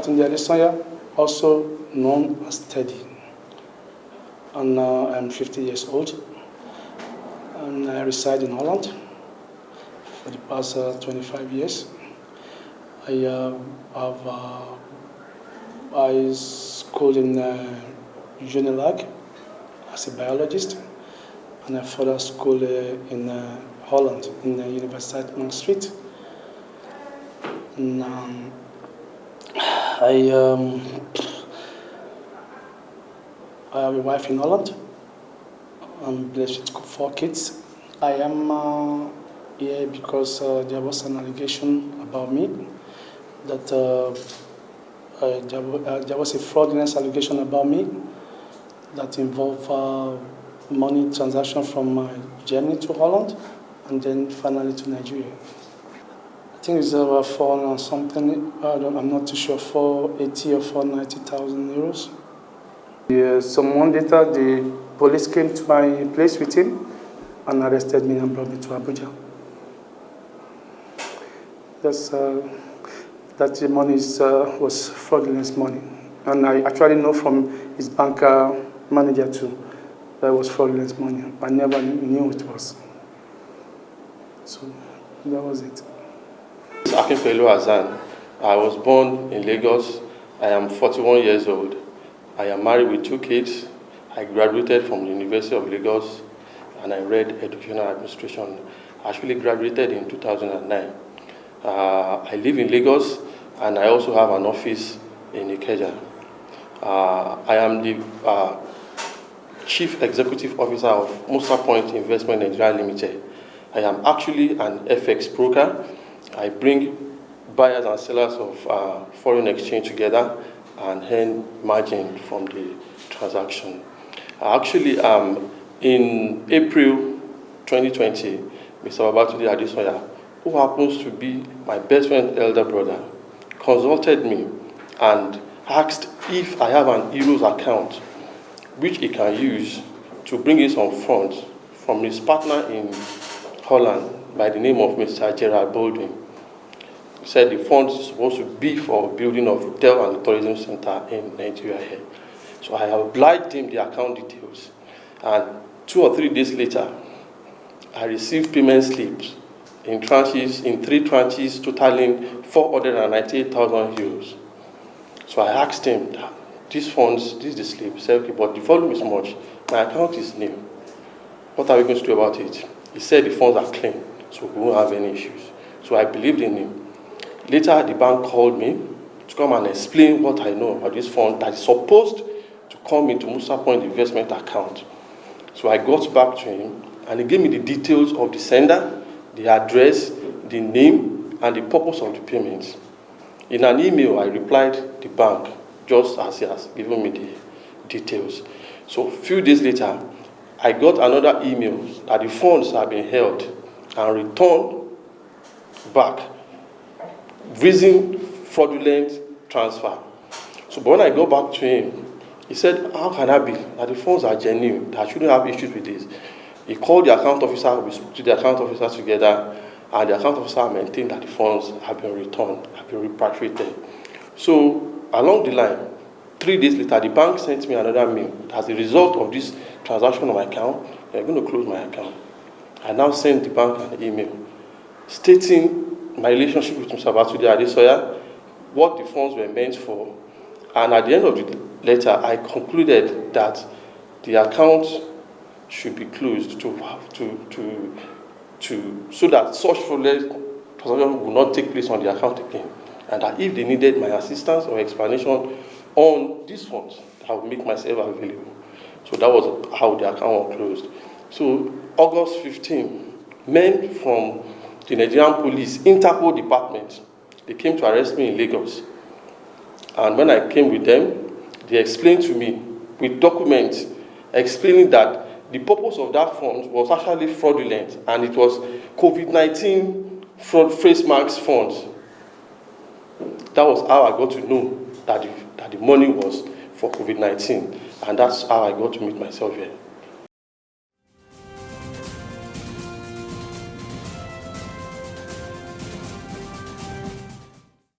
Babatunde Adesanya, also known as Teddy. And now I'm 50 years old, and I reside in Holland for the past 25 years. I schooled in Unilag as a biologist, and I further schooled in Holland, in the Universiteit Maastricht. And, I have a wife in Holland. I'm blessed with 4 kids. I am here because there was an allegation about me that there was a fraudulent allegation about me that involved money transaction from Germany to Holland and then finally to Nigeria. I think it's about 400 something. I'm not too sure, 480 or 490,000 euros. Some month later, the police came to my place with him and arrested me and brought me to Abuja. That the money was fraudulent money. And I actually know from his bank manager too that it was fraudulent money. I never knew it was. So that was it. Akinpelu Hassan. I was born in Lagos. I am 41 years old. I am married with 2 kids. I graduated from the University of Lagos and I read educational administration. I actually graduated in 2009. I live in Lagos and I also have an office in Ikeja. I am the Chief Executive Officer of Musa Point Investment Nigeria Limited. I am actually an FX broker. I bring buyers and sellers of foreign exchange together and earn margin from the transaction. Actually, in April 2020, Mr. Babatunde Adesanya, who happens to be my best friend's elder brother, consulted me and asked if I have an Euros account which he can use to bring in some funds from his partner in Holland by the name of Mr. Gerald Baldwin. He said the funds are supposed to be for building of hotel and tourism center in Nigeria here. So I obliged him the account details, and 2 or 3 days later, I received payment slips in tranches, in 3 tranches, totaling 498,000 euros. So I asked him that these funds, this is the slip. He said, okay, but the volume is much. My account is new. What are we going to do about it? He said the funds are clean, so we won't have any issues. So I believed in him. Later, the bank called me to come and explain what I know about this fund that is supposed to come into Musa Point investment account. So I got back to him and he gave me the details of the sender, the address, the name, and the purpose of the payments. In an email, I replied the bank just as he has given me the details. So a few days later, I got another email that the funds have been held and returned back, reason fraudulent transfer. So but when I go back to him, he said, how can that be? That the funds are genuine, that I shouldn't have issues with this. He called the account officer, we spoke to the account officer together, and the account officer maintained that the funds have been returned, have been repatriated. So along the line, 3 days later, the bank sent me another mail. As a result of this transaction on my account, they're going to close my account. I now sent the bank an email stating my relationship with Mr. Babatunde Adesanya, what the funds were meant for, and at the end of the letter, I concluded that the account should be closed so that such fraudulent transaction will not take place on the account again, and that if they needed my assistance or explanation on these funds, I would make myself available. So that was how the account was closed. So August 15, men from the Nigerian Police Interpol department, they came to arrest me in Lagos. And when I came with them, they explained to me with documents explaining that the purpose of that fund was actually fraudulent and it was COVID-19 fraud face masks funds. That was how I got to know that the money was for COVID-19, and that's how I got to meet myself here.